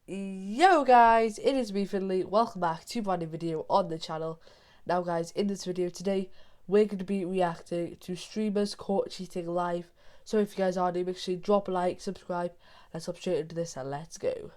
Yo guys, it is me Finley. Welcome back to my new video on the channel. Now guys, in this video today, we're going to be reacting to streamers caught cheating live. So if you guys are new, make sure you drop a like, subscribe. Let's hop straight into this and let's go.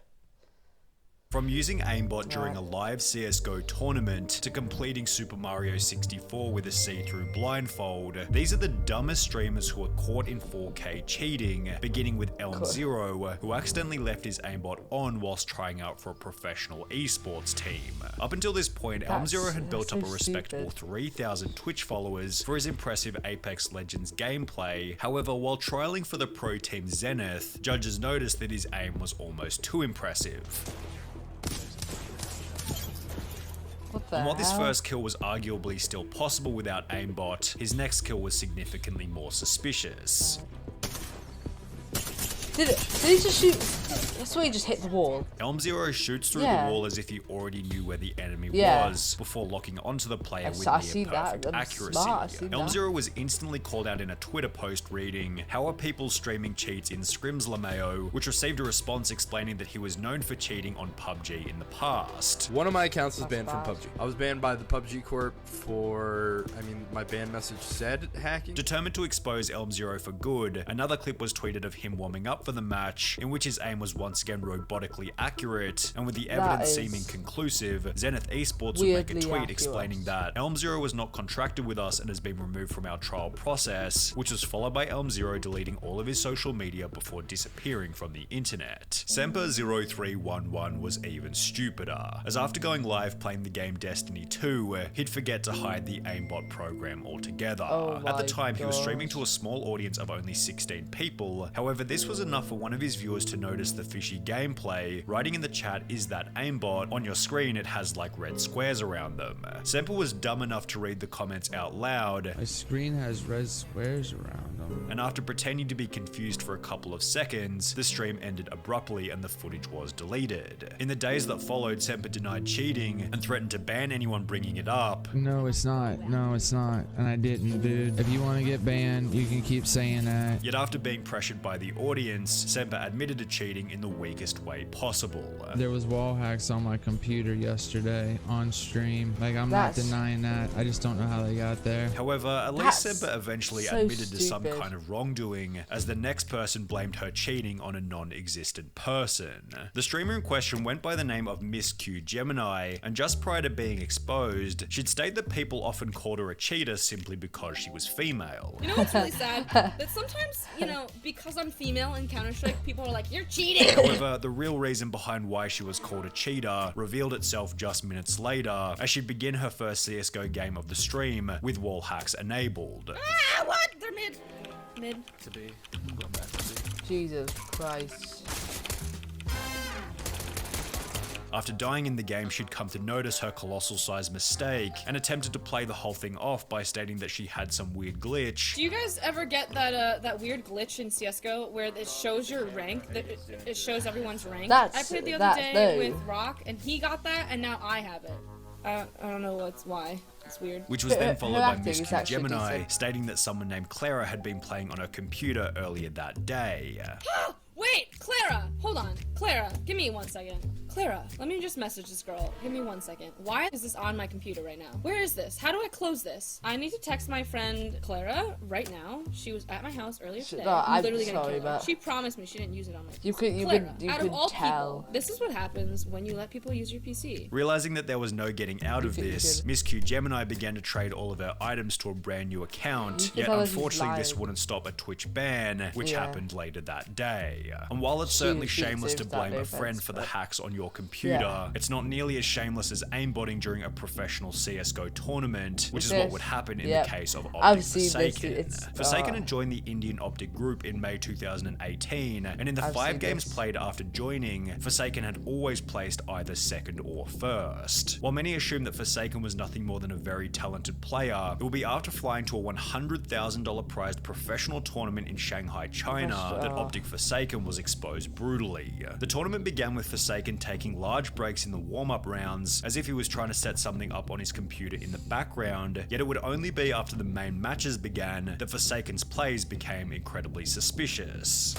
From using aimbot during a live CSGO tournament to completing Super Mario 64 with a see-through blindfold, these are the dumbest streamers who are caught in 4K cheating, beginning with Elm0, who accidentally left his aimbot on whilst trying out for a professional esports team. Up until this point, Elm0 had built up a respectable 3,000 Twitch followers for his impressive Apex Legends gameplay. However, while trialing for the pro team Zenith, judges noticed that his aim was almost too impressive. And while this first kill was arguably still possible without aimbot, his next kill was significantly more suspicious. Did he just shoot? I swear he just hit the wall. Elm0 shoots through the wall as if he already knew where the enemy was, before locking onto the player with near perfect accuracy. Elm0 was instantly called out in a Twitter post reading, "How are people streaming cheats in Scrims LMAO?" which received a response explaining that he was known for cheating on PUBG in the past. One of my accounts was banned from PUBG. I was banned by the PUBG Corp for, my ban message said hacking. Determined to expose Elm0 for good, another clip was tweeted of him warming up for the match, in which his aim was once again robotically accurate, and with the evidence seeming conclusive, Zenith Esports would make a tweet explaining that Elm0 was not contracted with us and has been removed from our trial process, which was followed by Elm0 deleting all of his social media before disappearing from the internet. Semper0311 was even stupider, as after going live playing the game Destiny 2, he'd forget to hide the aimbot program altogether. At the time, he was streaming to a small audience of only 16 people, however this was enough for one of his viewers to notice the fishy gameplay, writing in the chat, "Is that aimbot? On your screen it has like red squares around them." Semper was dumb enough to read the comments out loud. "My screen has red squares around them." And after pretending to be confused for a couple of seconds, the stream ended abruptly and the footage was deleted. In the days that followed, Semper denied cheating and threatened to ban anyone bringing it up. "No, it's not. No, it's not. And I didn't, dude. If you want to get banned, you can keep saying that." Yet after being pressured by the audience, Semper admitted to cheating in the weakest way possible. "There was wall hacks on my computer yesterday on stream. Like, I'm not denying that. I just don't know how they got there." However, at least Semper eventually admitted to some kind of wrongdoing, as the next person blamed her cheating on a non-existent person. The streamer in question went by the name of Miss Q Gemini, and just prior to being exposed, she'd state that people often called her a cheater simply because she was female. You know what's really sad? That sometimes, because I'm female in Counter-Strike, people are like, "You're cheating!" However, the real reason behind why she was called a cheater revealed itself just minutes later, as she'd begin her first CSGO game of the stream with wall hacks enabled. Ah, what? They're mid. To B. I'm going back to B. Jesus Christ. After dying in the game, she'd come to notice her colossal size mistake and attempted to play the whole thing off by stating that she had some weird glitch. Do you guys ever get that weird glitch in CSGO where it shows your rank, that it shows everyone's rank? I played the other day with Rock, and he got that, and now I have it. I don't know why. It's weird. Which was then followed by Miss Q Gemini, stating that someone named Clara had been playing on her computer earlier that day. Wait, Clara! Hold on. Clara, give me 1 second. Clara, let me just message this girl. Give me 1 second. Why is this on my computer right now? Where is this? How do I close this? I need to text my friend Clara right now. She was at my house earlier today. I'm literally gonna kill her. She promised me she didn't use it on my PC. You could tell. People, this is what happens when you let people use your PC. Realizing that there was no getting out of this, Miss Q Gemini began to trade all of her items to a brand new account, yet unfortunately this wouldn't stop a Twitch ban, which happened later that day. And while it's certainly shameless to blame a friend for the hacks on your computer, it's not nearly as shameless as aimbotting during a professional CSGO tournament, which is what would happen in the case of Optic Forsaken. Forsaken had joined the Indian Optic group in May 2018, and in the 5 games played after joining, Forsaken had always placed either second or first. While many assume that Forsaken was nothing more than a very talented player, it will be after flying to a $100,000 prized professional tournament in Shanghai, China, that Optic Forsaken was exposed brutally. The tournament began with Forsaken taking large breaks in the warm-up rounds, as if he was trying to set something up on his computer in the background, yet it would only be after the main matches began that Forsaken's plays became incredibly suspicious.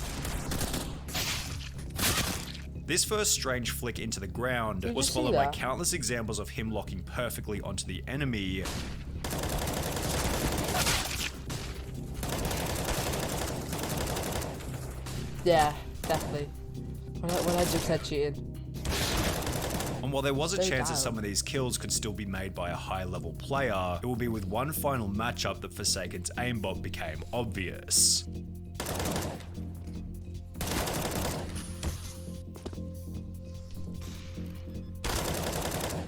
This first strange flick into the ground was followed by countless examples of him locking perfectly onto the enemy. Yeah, definitely. When I just said cheating. And while there was a chance that some of these kills could still be made by a high-level player, it will be with one final matchup that Forsaken's aimbot became obvious.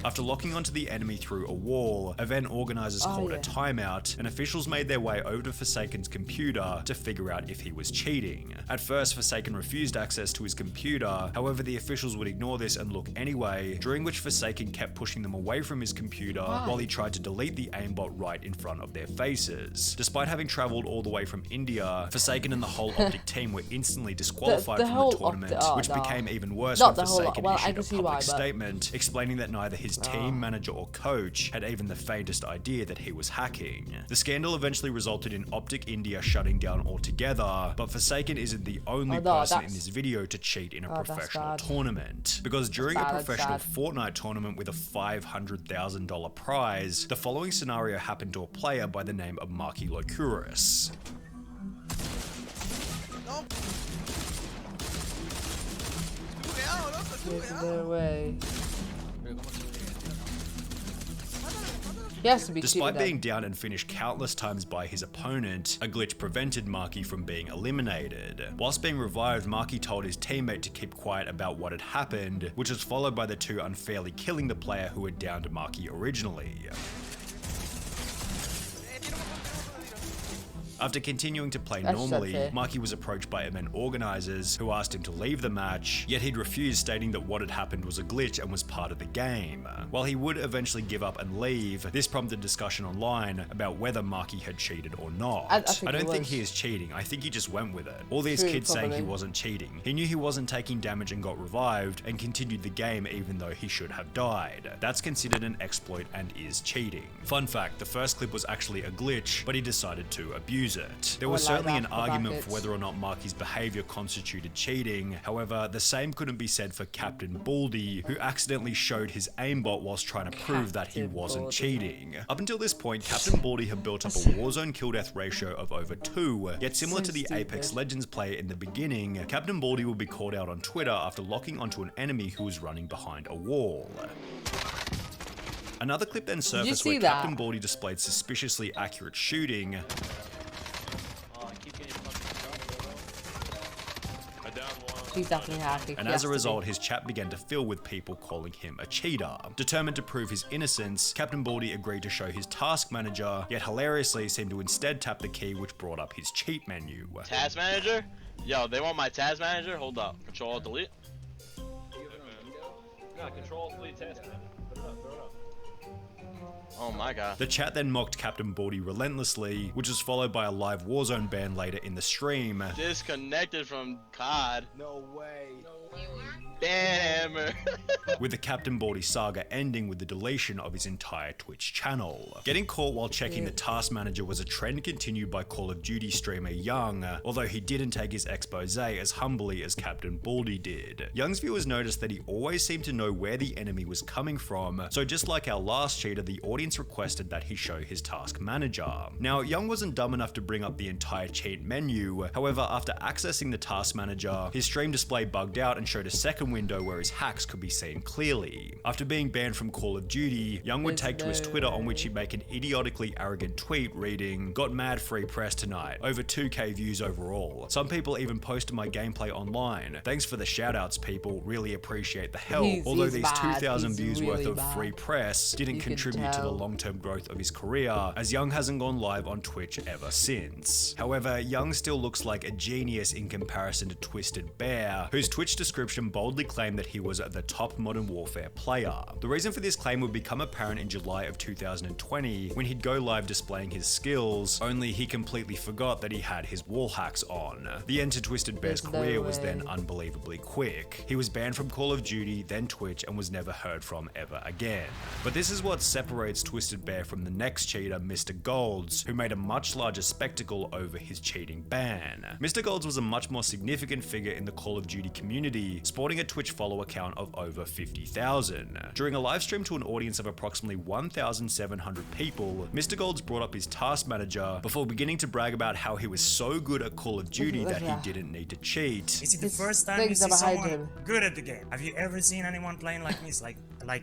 After locking onto the enemy through a wall, event organizers called a timeout, and officials made their way over to Forsaken's computer to figure out if he was cheating. At first, Forsaken refused access to his computer, however the officials would ignore this and look anyway, during which Forsaken kept pushing them away from his computer while he tried to delete the aimbot right in front of their faces. Despite having traveled all the way from India, Forsaken and the whole Optic team were instantly disqualified from the tournament, which became even worse when Forsaken issued a public statement explaining that neither his team, manager or coach had even the faintest idea that he was hacking. The scandal eventually resulted in Optic India shutting down altogether, but Forsaken isn't the only person in this video to cheat in a professional tournament. Because during a professional Fortnite tournament with a $500,000 prize, the following scenario happened to a player by the name of Marky Locuris. No way. He has to be Despite being down and finished countless times by his opponent, a glitch prevented Marky from being eliminated. Whilst being revived, Marky told his teammate to keep quiet about what had happened, which was followed by the two unfairly killing the player who had downed Marky originally. After continuing to play normally, Marky was approached by event organizers who asked him to leave the match, yet he'd refused, stating that what had happened was a glitch and was part of the game. While he would eventually give up and leave, this prompted discussion online about whether Marky had cheated or not. I don't think he is cheating, I think he just went with it. All these kids saying he wasn't cheating. He knew he wasn't taking damage and got revived, and continued the game even though he should have died. That's considered an exploit and is cheating. Fun fact, the first clip was actually a glitch, but he decided to abuse it. There was certainly an argument for whether or not Marky's behavior constituted cheating. However, the same couldn't be said for Captain Baldy, who accidentally showed his aimbot whilst trying to prove that he wasn't cheating. Up until this point, Captain Baldy had built up a Warzone kill death ratio of over 2, yet similar to the Apex Legends player in the beginning, Captain Baldy would be called out on Twitter after locking onto an enemy who was running behind a wall. Another clip then surfaced where Captain Baldy displayed suspiciously accurate shooting, he's definitely hacking. And as a result, his chat began to fill with people calling him a cheater. Determined to prove his innocence, Captain Baldy agreed to show his task manager, yet hilariously seemed to instead tap the key which brought up his cheat menu. Task manager? Yo, they want my task manager? Hold up. Control delete. No, control delete task manager. Put it up, throw it up. Oh my god. The chat then mocked Captain Baldy relentlessly, which was followed by a live Warzone ban later in the stream. Disconnected from COD. No way. Banhammer. With the Captain Baldy saga ending with the deletion of his entire Twitch channel. Getting caught while checking the task manager was a trend continued by Call of Duty streamer Young, although he didn't take his expose as humbly as Captain Baldy did. Young's viewers noticed that he always seemed to know where the enemy was coming from, so just like our last cheater, the audience requested that he show his task manager. Now, Young wasn't dumb enough to bring up the entire cheat menu, however, after accessing the task manager, his stream display bugged out and showed a second window where his hacks could be seen clearly. After being banned from Call of Duty, Young would take to his Twitter, on which he'd make an idiotically arrogant tweet reading, "Got mad free press tonight, over 2k views overall. Some people even posted my gameplay online. Thanks for the shoutouts, people, really appreciate the help." Although these 2,000 views worth of free press didn't contribute to the long-term growth of his career, as Young hasn't gone live on Twitch ever since. However, Young still looks like a genius in comparison to Twisted Bear, whose Twitch description boldly claimed that he was the top mod Modern Warfare player. The reason for this claim would become apparent in July of 2020 when he'd go live displaying his skills, only he completely forgot that he had his wall hacks on. The end to Twisted Bear's career was then unbelievably quick. He was banned from Call of Duty, then Twitch, and was never heard from ever again. But this is what separates Twisted Bear from the next cheater, Mr. Golds, who made a much larger spectacle over his cheating ban. Mr. Golds was a much more significant figure in the Call of Duty community, sporting a Twitch follower count of over 50,000. During a live stream to an audience of approximately 1,700 people, Mr. Golds brought up his task manager before beginning to brag about how he was so good at Call of Duty that he didn't need to cheat. Is it the first time you see someone good at the game? Have you ever seen anyone playing like me? It's like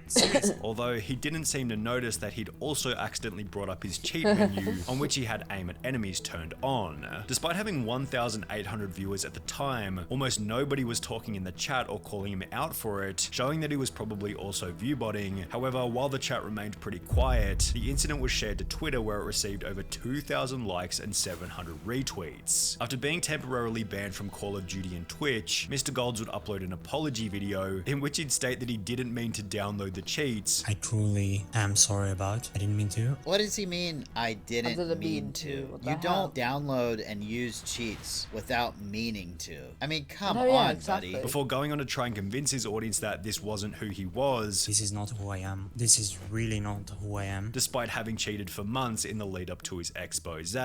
seriously. Although he didn't seem to notice that he'd also accidentally brought up his cheat menu on which he had aim at enemies turned on. Despite having 1,800 viewers at the time, almost nobody was talking in the chat or calling him out for it, showing that he was probably also viewbotting. However, while the chat remained pretty quiet, the incident was shared to Twitter where it received over 2,000 likes and 700 retweets. After being temporarily banned from Call of Duty and Twitch, Mr. Golds would upload an apology video in which he'd state that he didn't mean to download the cheats. I truly am sorry about. I didn't mean to. What does he mean, I didn't mean to? You don't download and use cheats without meaning to. I mean, come on, buddy. Before going on to try and convince his audience that this wasn't who he was. This is not who I am. This is really not who I am. Despite having cheated for months in the lead up to his expose.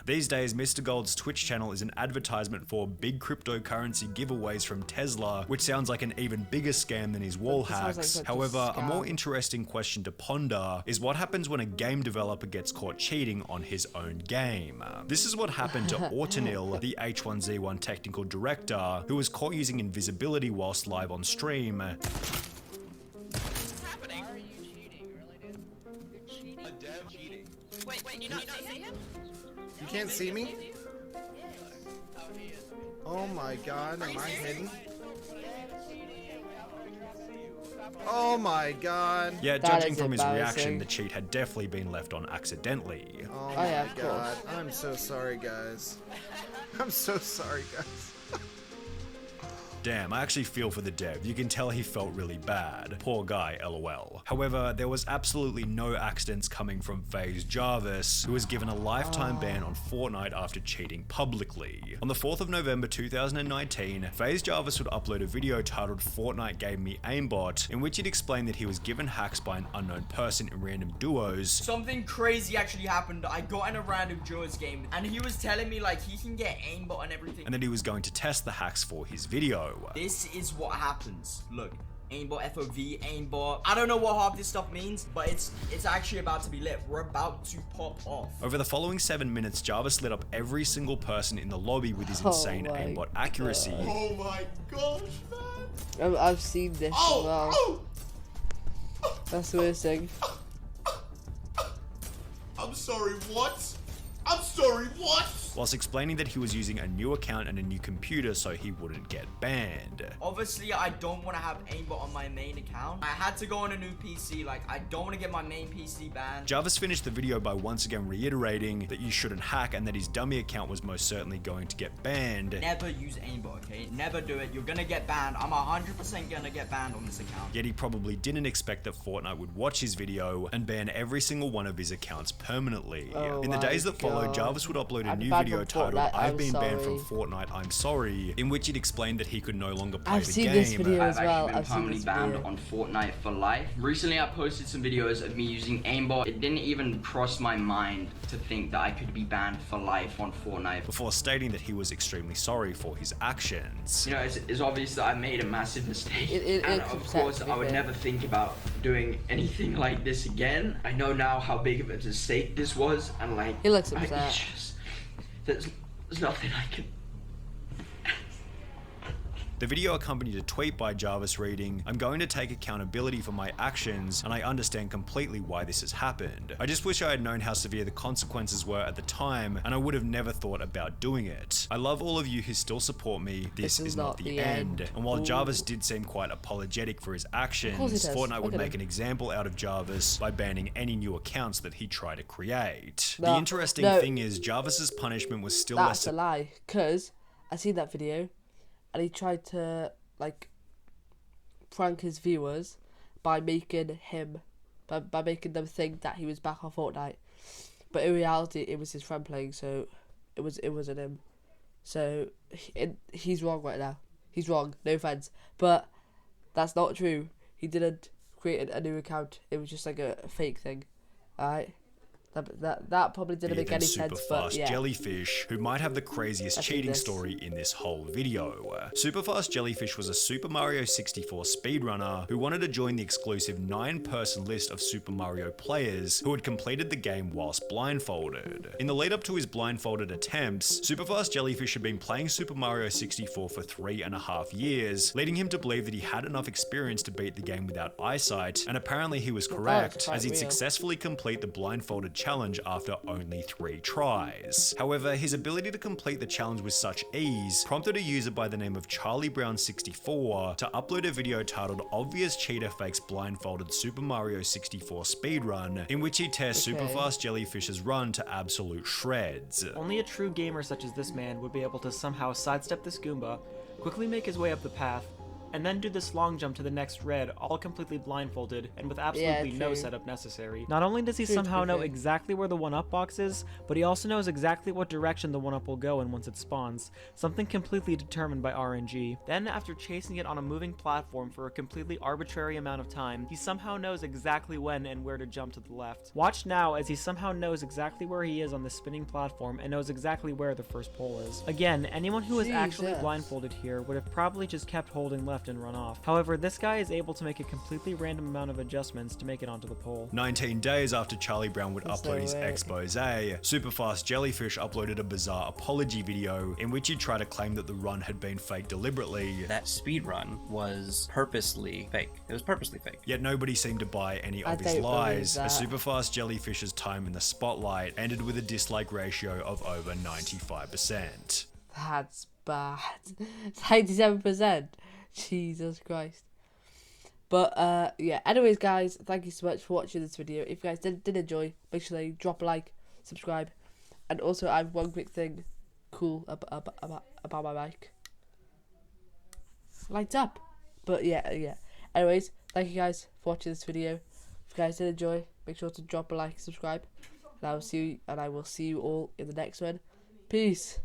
These days, Mr. Gold's Twitch channel is an advertisement for big cryptocurrency giveaways from Tesla, which sounds like an even bigger scam than his wall hacks. However, a more interesting question to ponder is what happens when a game developer gets caught cheating on his own game. This is what happened to Autonil, the H1Z1 technical director, who was caught using invisibility whilst live on stream. You can't see me? Oh my god, am I hidden? Oh my god. Yeah, judging from his reaction, the cheat had definitely been left on accidentally. Oh my god. I'm so sorry, guys. I'm so sorry, guys. Damn, I actually feel for the dev. You can tell he felt really bad. Poor guy, lol. However, there was absolutely no accidents coming from FaZe Jarvis, who was given a lifetime ban on Fortnite after cheating publicly. On the 4th of November 2019, FaZe Jarvis would upload a video titled Fortnite Gave Me Aimbot, in which he'd explained that he was given hacks by an unknown person in random duos. Something crazy actually happened. I got in a random duos game, and he was telling me like he can get aimbot and everything. And that he was going to test the hacks for his video. This is what happens. Look, aimbot, FOV, aimbot. I don't know what half this stuff means, but it's actually about to be lit. We're about to pop off. Over the following 7 minutes, Jarvis lit up every single person in the lobby with his insane aimbot accuracy. Oh my gosh, man. I've seen this as well. That's the worst thing. I'm sorry, what? I'm sorry, what? Whilst explaining that he was using a new account and a new computer so he wouldn't get banned. Obviously, I don't want to have aimbot on my main account. I had to go on a new PC, like, I don't want to get my main PC banned. Jarvis finished the video by once again reiterating that you shouldn't hack and that his dummy account was most certainly going to get banned. Never use aimbot, okay? Never do it. You're gonna get banned. I'm 100% gonna get banned on this account. Yet he probably didn't expect that Fortnite would watch his video and ban every single one of his accounts permanently. In the days that followed, Jarvis would upload a new video titled I've been banned from Fortnite, I'm sorry, in which he'd explained that he could no longer play the game. This video as well. I've actually been permanently banned on Fortnite for life. Recently I posted some videos of me using aimbot. It didn't even cross my mind to think that I could be banned for life on Fortnite. Before stating that he was extremely sorry for his actions. You know, it's obvious that I made a massive mistake. And of course I would never think about doing anything like this again. I know now how big of a mistake this was, and like, he looks upset. There's nothing I can. The video accompanied a tweet by Jarvis reading, "I'm going to take accountability for my actions, and I understand completely why this has happened. I just wish I had known how severe the consequences were at the time, and I would have never thought about doing it. I love all of you who still support me. This is not the end." And while Jarvis did seem quite apologetic for his actions, Fortnite would make an example out of Jarvis by banning any new accounts that he tried to create. The interesting thing is, Jarvis's punishment was still less. That's a lie, because I seen that video. And he tried to, like, outrank his viewers by making them think that he was back on Fortnite. But in reality, it was his friend playing, so it wasn't him. So he's wrong right now. He's wrong. No offense, but that's not true. He didn't create a new account. It was just like a fake thing. Alright. That probably didn't make any sense, but yeah. Jellyfish, who might have the craziest cheating story in this whole video. Superfast Jellyfish was a Super Mario 64 speedrunner who wanted to join the exclusive 9-person list of Super Mario players who had completed the game whilst blindfolded. In the lead up to his blindfolded attempts, Superfast Jellyfish had been playing Super Mario 64 for 3.5 years, leading him to believe that he had enough experience to beat the game without eyesight, and apparently he was correct, as he'd successfully complete the blindfolded challenge after only 3 tries. However, his ability to complete the challenge with such ease prompted a user by the name of Charlie Brown 64 to upload a video titled Obvious Cheater Fakes Blindfolded Super Mario 64 Speedrun, in which he tears Superfast Jellyfish's run to absolute shreds. Only a true gamer such as this man would be able to somehow sidestep this Goomba, quickly make his way up the path, and then do this long jump to the next red, all completely blindfolded and with absolutely no setup necessary. Not only does he somehow know exactly where the 1-up box is, but he also knows exactly what direction the 1-up will go in once it spawns, something completely determined by RNG. Then, after chasing it on a moving platform for a completely arbitrary amount of time, he somehow knows exactly when and where to jump to the left. Watch now as he somehow knows exactly where he is on the spinning platform and knows exactly where the first pole is. Again, anyone who was actually blindfolded here would have probably just kept holding left and run off. However, this guy is able to make a completely random amount of adjustments to make it onto the pole. 19 days after Charlie Brown would upload his expose, Superfast Jellyfish uploaded a bizarre apology video in which he tried to claim that the run had been faked deliberately. That speed run was purposely fake. It was purposely fake. Yet nobody seemed to buy any of his lies, as Superfast Jellyfish's time in the spotlight ended with a dislike ratio of over 95%. That's bad. It's 97%. Jesus Christ. But yeah, anyways guys, thank you so much for watching this video. If you guys did enjoy, make sure you drop a like, subscribe, and also I have one quick thing cool about my mic. Lights up. But yeah. Anyways, thank you guys for watching this video. If you guys did enjoy, make sure to drop a like, subscribe, and I will see you all in the next one. Peace.